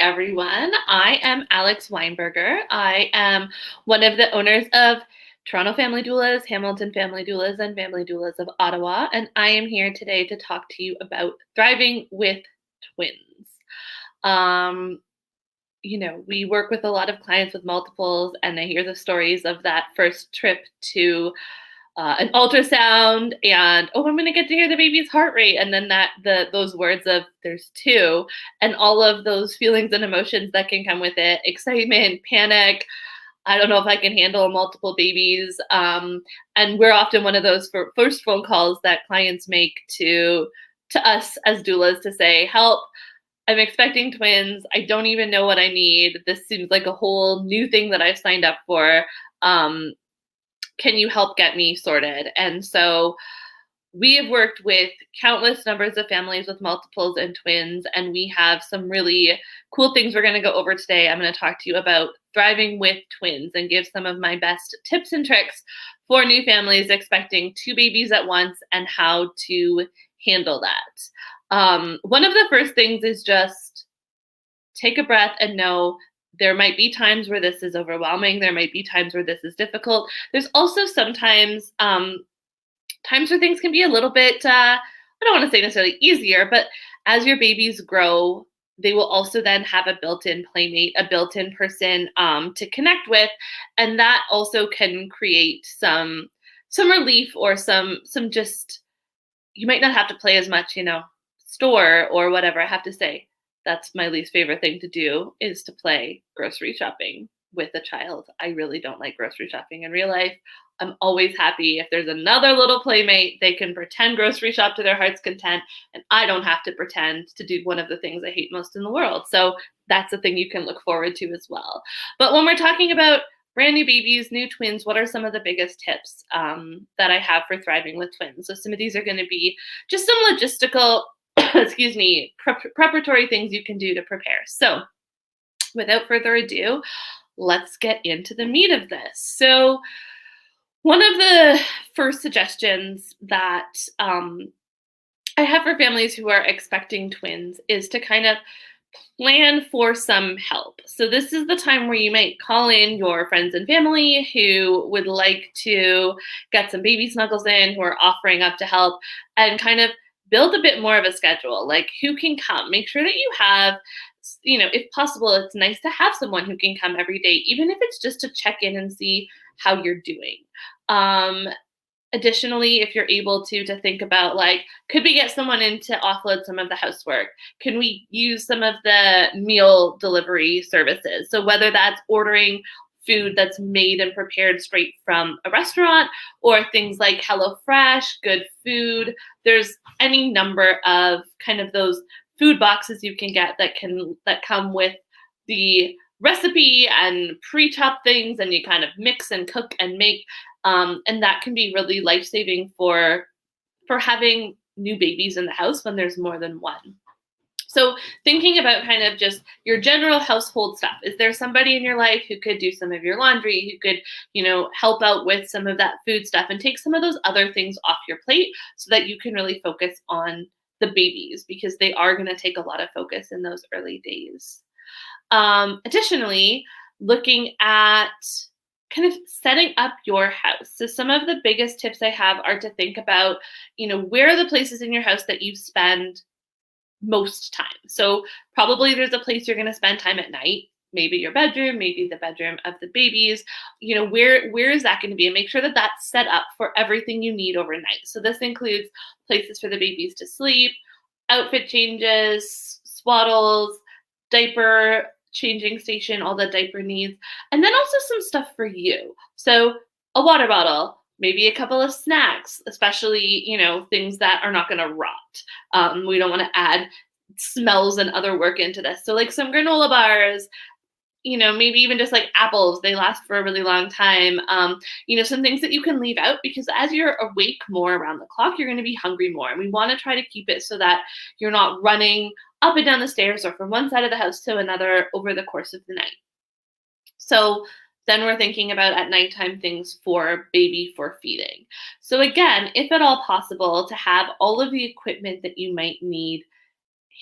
everyone. I am Alex Weinberger. I am one of the owners of Toronto Family Doulas, Hamilton Family Doulas, and Family Doulas of Ottawa, and I am here today to talk to you about thriving with twins. Um, we work with a lot of clients with multiples, and I hear the stories of that first trip to an ultrasound, and I'm going to get to hear the baby's heart rate, and then those words of "there's two," and all of those feelings and emotions that can come with it: excitement, panic. I don't know if I can handle multiple babies, and we're often one of those first phone calls that clients make to us as doulas to say, "Help! I'm expecting twins. I don't even know what I need. This seems like a whole new thing that I've signed up for. Um, can you help get me sorted?" And so we have worked with countless numbers of families with multiples and twins, and we have some really cool things we're going to go over today. I'm going to talk to you about thriving with twins and give some of my best tips and tricks for new families expecting two babies at once and how to handle that. One of the first things is just take a breath and know there might be times where this is overwhelming. There might be times where this is difficult. There's also sometimes times where things can be a little bit, I don't want to say necessarily easier, but as your babies grow, they will also then have a built-in playmate, a built-in person to connect with. And that also can create some relief or some just, you might not have to play as much, store or whatever. I have to say, that's my least favorite thing to do, is to play grocery shopping with a child. I really don't like grocery shopping in real life. I'm always happy if there's another little playmate. They can pretend grocery shop to their heart's content, and I don't have to pretend to do one of the things I hate most in the world. So that's a thing you can look forward to as well. But when we're talking about brand new babies, new twins, what are some of the biggest tips that I have for thriving with twins? So some of these are going to be just some logistical, preparatory things you can do to prepare. So without further ado, let's get into the meat of this. So one of the first suggestions that I have for families who are expecting twins is to kind of plan for some help. So this is the time where you might call in your friends and family who would like to get some baby snuggles in, who are offering up to help, and kind of build a bit more of a schedule, like who can come. Make sure that you have, if possible, it's nice to have someone who can come every day, even if it's just to check in and see how you're doing. Additionally, if you're able to think about, like, could we get someone in to offload some of the housework? Can we use some of the meal delivery services? So whether that's ordering food that's made and prepared straight from a restaurant, or things like HelloFresh, Good Food, there's any number of kind of those food boxes you can get that come with the recipe and pre-chop things, and you kind of mix and cook and make, and that can be really life-saving for having new babies in the house when there's more than one. So thinking about kind of just your general household stuff. Is there somebody in your life who could do some of your laundry, who could, help out with some of that food stuff and take some of those other things off your plate so that you can really focus on the babies, because they are going to take a lot of focus in those early days. Additionally, looking at kind of setting up your house. So some of the biggest tips I have are to think about, where are the places in your house that you spend most time. So probably there's a place you're going to spend time at night, maybe your bedroom, maybe the bedroom of the babies. Where is that going to be? And make sure that that's set up for everything you need overnight. So this includes places for the babies to sleep, outfit changes, swaddles, diaper changing station, all the diaper needs, and then also some stuff for you. So a water bottle, maybe a couple of snacks, especially, things that are not going to rot. We don't want to add smells and other work into this. So like some granola bars, maybe even just like apples, they last for a really long time. Some things that you can leave out, because as you're awake more around the clock, you're going to be hungry more. And we want to try to keep it so that you're not running up and down the stairs or from one side of the house to another over the course of the night. So then we're thinking about at nighttime things for baby for feeding. So again, if at all possible, to have all of the equipment that you might need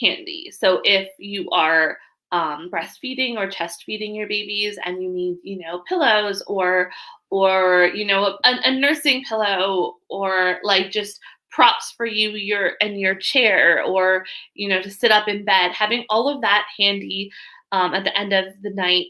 handy. So if you are breastfeeding or chest feeding your babies and you need, pillows or a nursing pillow or like just props for you your chair or to sit up in bed, having all of that handy at the end of the night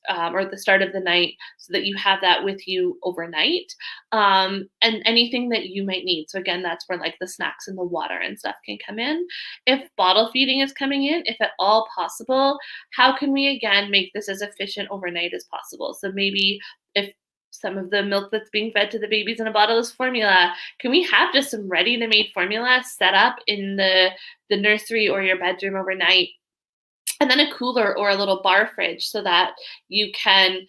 or at the start of the night so that you have that with you overnight, and anything that you might need. So again, that's where like the snacks and the water and stuff can come in. If bottle feeding is coming in, if at all possible, how can we again make this as efficient overnight as possible? So maybe if some of the milk that's being fed to the babies in a bottle is formula, can we have just some ready to made formula set up in the nursery or your bedroom overnight, and then a cooler or a little bar fridge so that you can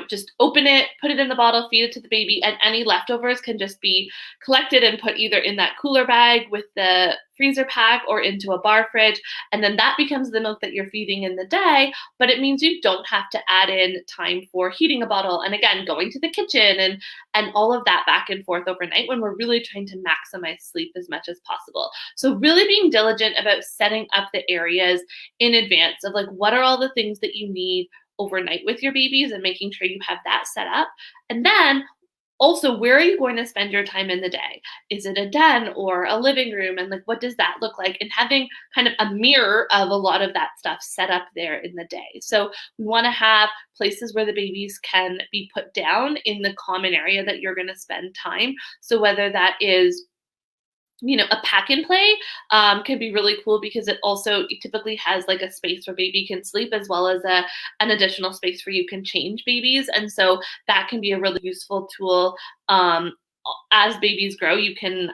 just open it, put it in the bottle, feed it to the baby, and any leftovers can just be collected and put either in that cooler bag with the freezer pack or into a bar fridge, and then that becomes the milk that you're feeding in the day. But it means you don't have to add in time for heating a bottle and again going to the kitchen and all of that back and forth overnight when we're really trying to maximize sleep as much as possible. So really being diligent about setting up the areas in advance of like what are all the things that you need overnight with your babies and making sure you have that set up. And then also, where are you going to spend your time in the day? Is it a den or a living room? And like, what does that look like? And having kind of a mirror of a lot of that stuff set up there in the day. So we want to have places where the babies can be put down in the common area that you're going to spend time. So whether that is a pack and play can be really cool because it typically has like a space where baby can sleep as well as an additional space where you can change babies. And so that can be a really useful tool. As babies grow, you can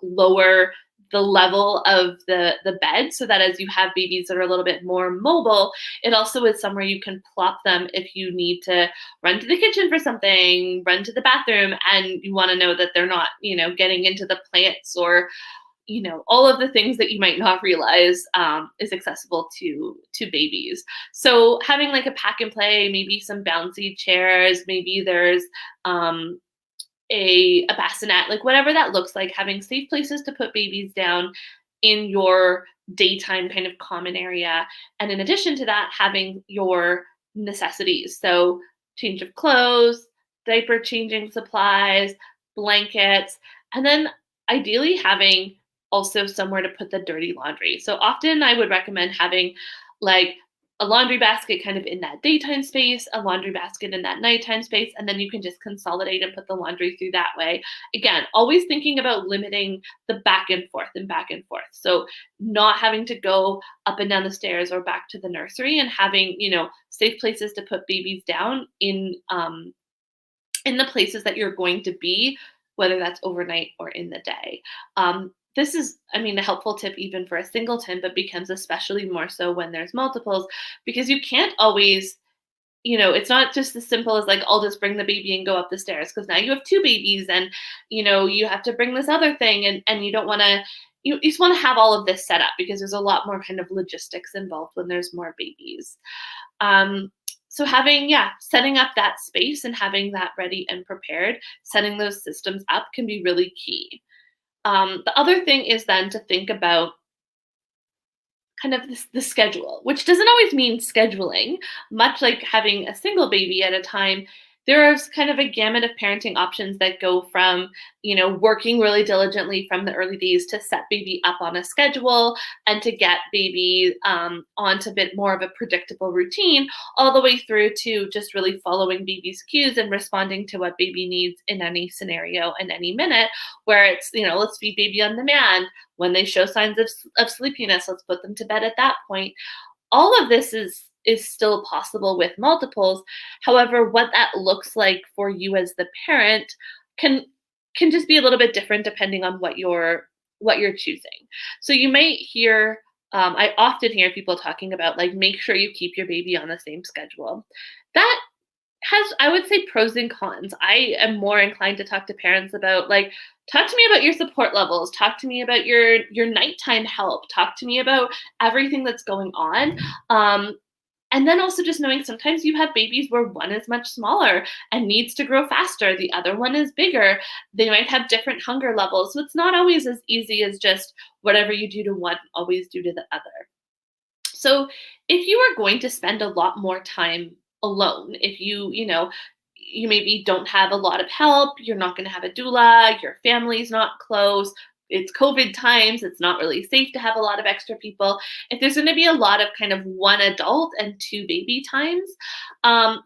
lower the level of the bed so that as you have babies that are a little bit more mobile, it also is somewhere you can plop them if you need to run to the kitchen for something, run to the bathroom, and you want to know that they're not, getting into the plants or, all of the things that you might not realize is accessible to babies. So having like a pack and play, maybe some bouncy chairs, maybe there's a bassinet, like whatever that looks like, having safe places to put babies down in your daytime kind of common area. And in addition to that, having your necessities. So change of clothes, diaper changing supplies, blankets, and then ideally having also somewhere to put the dirty laundry. So often I would recommend having like a laundry basket kind of in that daytime space, a laundry basket in that nighttime space, and then you can just consolidate and put the laundry through that way. Again, always thinking about limiting the back and forth and back and forth. So not having to go up and down the stairs or back to the nursery and having, safe places to put babies down in the places that you're going to be, whether that's overnight or in the day. This is, a helpful tip even for a singleton, but becomes especially more so when there's multiples, because you can't always, it's not just as simple as like, I'll just bring the baby and go up the stairs, because now you have two babies and, you have to bring this other thing and you don't want to, you just want to have all of this set up because there's a lot more kind of logistics involved when there's more babies. So setting up that space and having that ready and prepared, setting those systems up can be really key. The other thing is then to think about kind of the schedule, which doesn't always mean scheduling. Much like having a single baby at a time, there's kind of a gamut of parenting options that go from, working really diligently from the early days to set baby up on a schedule and to get baby onto a bit more of a predictable routine, all the way through to just really following baby's cues and responding to what baby needs in any scenario in any minute, where it's, let's feed baby on demand. When they show signs of sleepiness, let's put them to bed at that point. All of this is still possible with multiples. However, what that looks like for you as the parent can just be a little bit different depending on what you're choosing. So you might hear, I often hear people talking about like, make sure you keep your baby on the same schedule. That has, I would say, pros and cons. I am more inclined to talk to parents about like, talk to me about your support levels, talk to me about your nighttime help, talk to me about everything that's going on. And then also just knowing sometimes you have babies where one is much smaller and needs to grow faster. The other one is bigger. They might have different hunger levels. So it's not always as easy as just whatever you do to one, always do to the other. So if you are going to spend a lot more time alone, if you maybe don't have a lot of help, you're not going to have a doula, your family's not close, it's COVID times, it's not really safe to have a lot of extra people. If there's going to be a lot of kind of one adult and two baby times,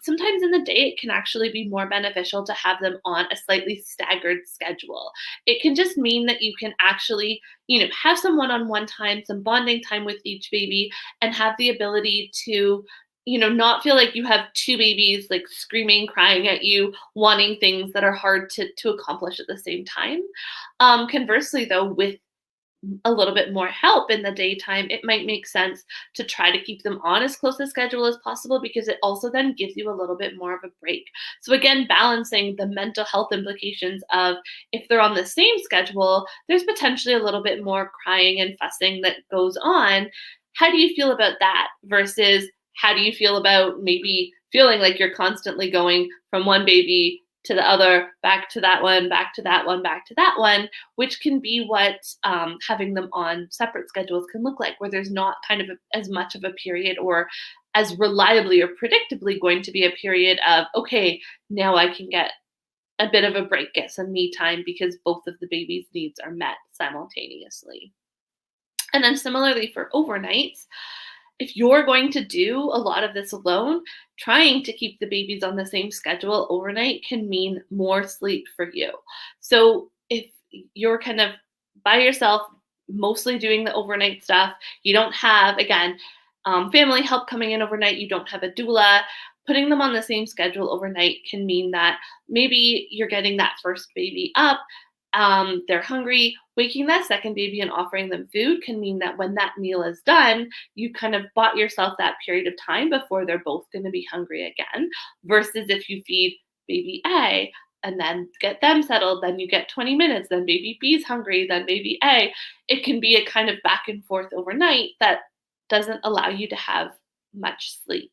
sometimes in the day it can actually be more beneficial to have them on a slightly staggered schedule. It can just mean that you can actually have some one-on-one time, some bonding time with each baby, and have the ability to not feel like you have two babies like screaming, crying at you, wanting things that are hard to accomplish at the same time. Conversely, though, with a little bit more help in the daytime, it might make sense to try to keep them on as close a schedule as possible, because it also then gives you a little bit more of a break. So again, balancing the mental health implications of, if they're on the same schedule, there's potentially a little bit more crying and fussing that goes on. How do you feel about that versus how do you feel about maybe feeling like you're constantly going from one baby to the other, back to that one, back to that one, back to that one, which can be what having them on separate schedules can look like, where there's not kind of as much of a period, or as reliably or predictably going to be a period of, okay, now I can get a bit of a break, get some me time, because both of the baby's needs are met simultaneously. And then similarly for overnights, if you're going to do a lot of this alone, trying to keep the babies on the same schedule overnight can mean more sleep for you. So if you're kind of by yourself, mostly doing the overnight stuff, you don't have, again, family help coming in overnight, you don't have a doula, putting them on the same schedule overnight can mean that maybe you're getting that first baby up, they're hungry. Waking that second baby and offering them food can mean that when that meal is done, you kind of bought yourself that period of time before they're both going to be hungry again. Versus if you feed baby A and then get them settled, then you get 20 minutes, then baby B's hungry, then baby A. It can be a kind of back and forth overnight that doesn't allow you to have much sleep.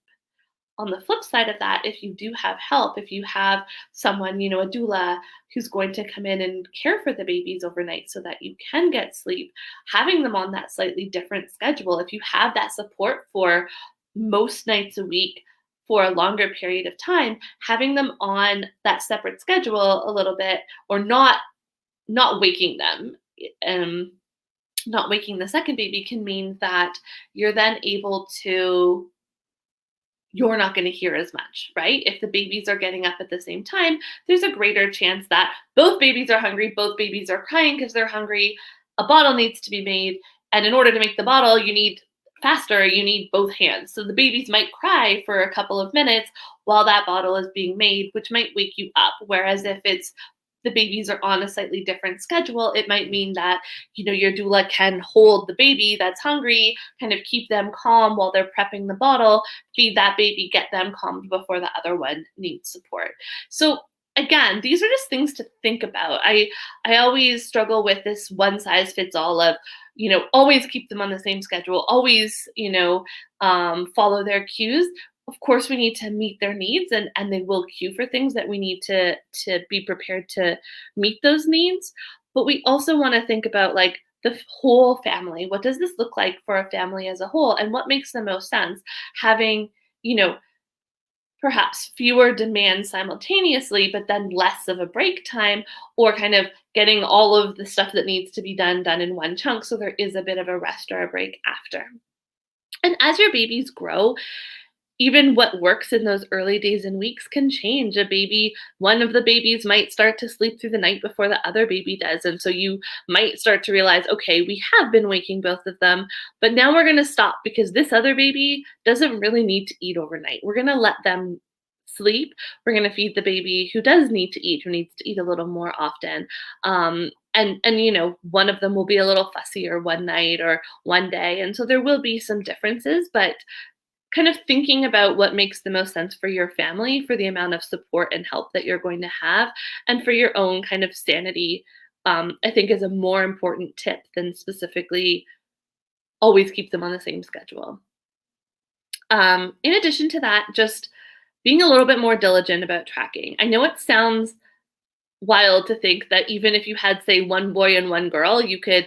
On the flip side of that, if you do have help, if you have someone, a doula who's going to come in and care for the babies overnight so that you can get sleep, having them on that slightly different schedule, if you have that support for most nights a week for a longer period of time, having them on that separate schedule a little bit, or not waking them, um, not waking the second baby, can mean that you're then able to you're not going to hear as much, right? If the babies are getting up at the same time, there's a greater chance that both babies are hungry, both babies are crying because they're hungry. A bottle needs to be made. And in order to make the bottle, you need both hands. So the babies might cry for a couple of minutes while that bottle is being made, which might wake you up. Whereas if it's the babies are on a slightly different schedule, it might mean that, your doula can hold the baby that's hungry, kind of keep them calm while they're prepping the bottle, feed that baby, get them calmed before the other one needs support. So again, these are just things to think about. I always struggle with this one size fits all of, always keep them on the same schedule, always, follow their cues. Of course, we need to meet their needs, and they will cue for things that we need to be prepared to meet those needs. But we also want to think about like the whole family. What does this look like for a family as a whole? And what makes the most sense? Having, perhaps fewer demands simultaneously, but then less of a break time, or kind of getting all of the stuff that needs to be done in one chunk. So there is a bit of a rest or a break after. And as your babies grow, even what works in those early days and weeks can change. One of the babies might start to sleep through the night before the other baby does. And so you might start to realize, okay, we have been waking both of them, but now we're going to stop because this other baby doesn't really need to eat overnight. We're going to let them sleep. We're going to feed the baby who does need to eat, who needs to eat a little more often. And one of them will be a little fussier one night or one day. And so there will be some differences, but kind of thinking about what makes the most sense for your family, for the amount of support and help that you're going to have, and for your own kind of sanity, I think is a more important tip than specifically always keep them on the same schedule. In addition to that, just being a little bit more diligent about tracking. I know it sounds wild to think that even if you had, say, one boy and one girl, you could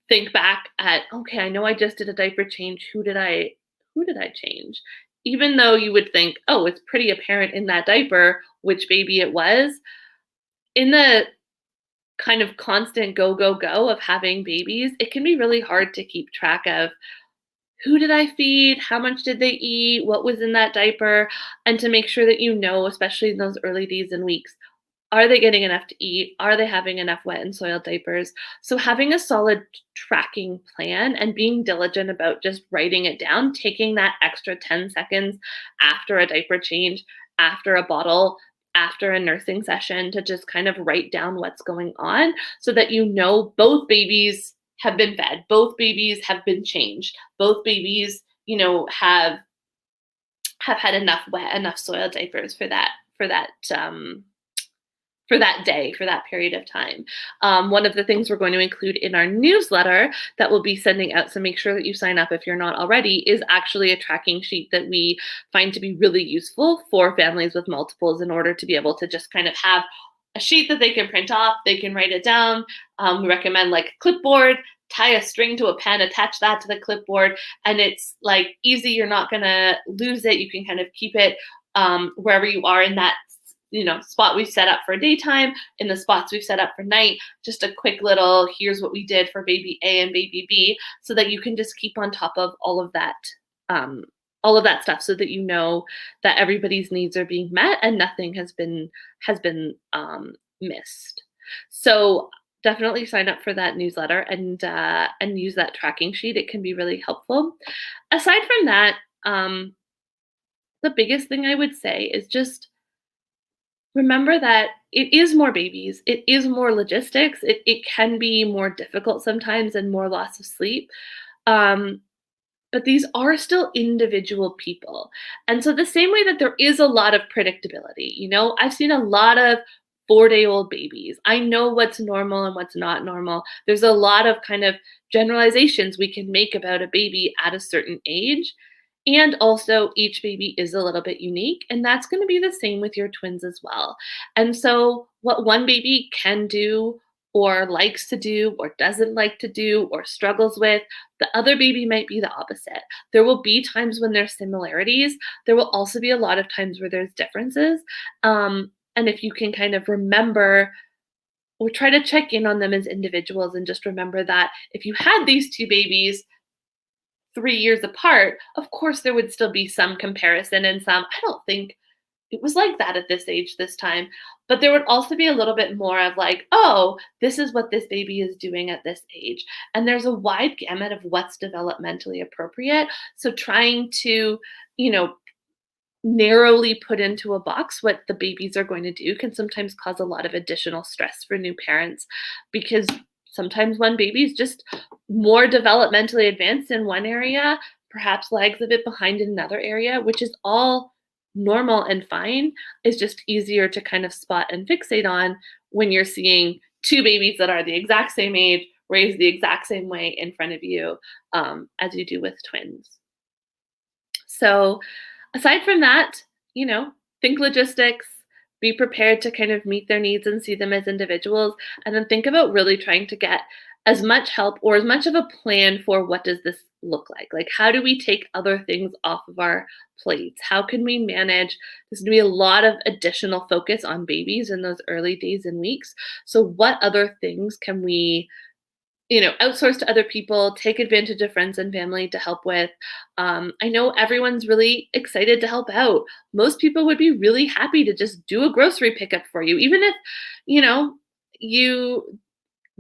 think back at, okay, I know I just did a diaper change. Who did I who did I change? Even though you would think, oh, it's pretty apparent in that diaper which baby it was, in the kind of constant go, go, go of having babies, it can be really hard to keep track of who did I feed? How much did they eat? What was in that diaper? And to make sure that you know, especially in those early days and weeks, are they getting enough to eat? Are they having enough wet and soiled diapers? So having a solid tracking plan and being diligent about just writing it down, taking that extra 10 seconds after a diaper change, after a bottle, after a nursing session to just kind of write down what's going on so that you know both babies have been fed, both babies have been changed, both babies, have had enough wet, enough soiled diapers for that day, for that period of time. One of the things we're going to include in our newsletter that we'll be sending out, so make sure that you sign up if you're not already, is actually a tracking sheet that we find to be really useful for families with multiples in order to be able to just kind of have a sheet that they can print off, they can write it down. We recommend like a clipboard, tie a string to a pen, attach that to the clipboard, and it's like easy. You're not going to lose it. You can kind of keep it wherever you are in that spot we've set up for daytime, in the spots we've set up for night, just a quick little, here's what we did for baby A and baby B, so that you can just keep on top of all of that stuff so that you know that everybody's needs are being met and nothing has been missed. So definitely sign up for that newsletter and use that tracking sheet. It can be really helpful. Aside from that, the biggest thing I would say is just remember that it is more babies, it is more logistics, it can be more difficult sometimes and more loss of sleep. Um, but these are still individual people. And so the same way that there is a lot of predictability, I've seen a lot of 4-day-old babies. I know what's normal and what's not normal. There's a lot of kind of generalizations we can make about a baby at a certain age. And also, each baby is a little bit unique, and that's going to be the same with your twins as well. And so, what one baby can do, or likes to do, or doesn't like to do, or struggles with, the other baby might be the opposite. There will be times when there's similarities. There will also be a lot of times where there's differences. And if you can kind of remember or try to check in on them as individuals and just remember that if you had these two babies 3 years apart, of course there would still be some comparison and some, I don't think it was like that at this age this time. But there would also be a little bit more of like, oh, this is what this baby is doing at this age. And there's a wide gamut of what's developmentally appropriate. So trying to, you know, narrowly put into a box what the babies are going to do can sometimes cause a lot of additional stress for new parents because sometimes one baby is just more developmentally advanced in one area, perhaps lags a bit behind in another area, which is all normal and fine. It's just easier to kind of spot and fixate on when you're seeing two babies that are the exact same age, raised the exact same way in front of you as you do with twins. So, aside from that, think logistics, be prepared to kind of meet their needs and see them as individuals, and then think about really trying to get as much help or as much of a plan for what does this look like? Like, how do we take other things off of our plates? How can we manage? There's going to be a lot of additional focus on babies in those early days and weeks. So, what other things can we outsource to other people, take advantage of friends and family to help with. I know everyone's really excited to help out. Most people would be really happy to just do a grocery pickup for you, even if, you know, you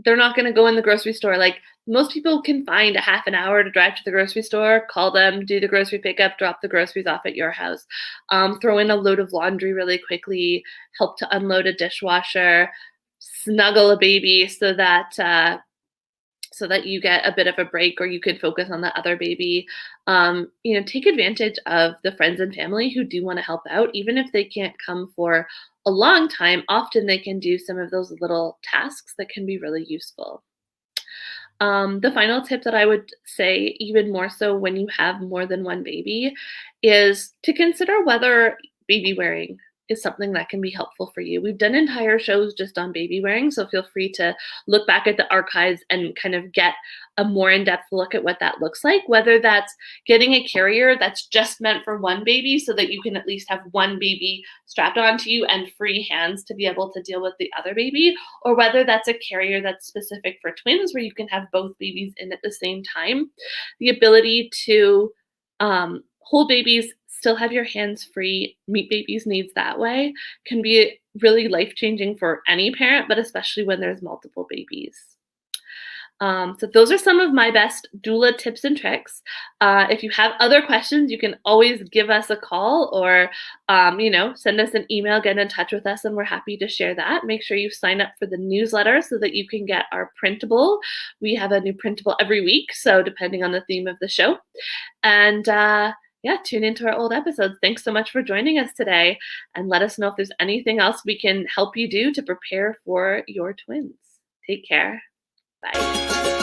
they're not going to go in the grocery store. Like most people can find a half an hour to drive to the grocery store, call them, do the grocery pickup, drop the groceries off at your house, throw in a load of laundry really quickly, help to unload a dishwasher, snuggle a baby so that you get a bit of a break or you could focus on the other baby. Take advantage of the friends and family who do want to help out. Even if they can't come for a long time, often they can do some of those little tasks that can be really useful. The final tip that I would say, even more so when you have more than one baby, is to consider whether baby wearing is something that can be helpful for you. We've done entire shows just on baby wearing, so feel free to look back at the archives and kind of get a more in-depth look at what that looks like, whether that's getting a carrier that's just meant for one baby so that you can at least have one baby strapped onto you and free hands to be able to deal with the other baby, or whether that's a carrier that's specific for twins where you can have both babies in at the same time. The ability to hold babies, still have your hands free, meet babies' needs that way can be really life changing for any parent, but especially when there's multiple babies. So those are some of my best doula tips and tricks. If you have other questions, you can always give us a call or, send us an email, get in touch with us, and we're happy to share that. Make sure you sign up for the newsletter so that you can get our printable. We have a new printable every week, so depending on the theme of the show. And yeah, tune into our old episodes. Thanks so much for joining us today. And let us know if there's anything else we can help you do to prepare for your twins. Take care. Bye.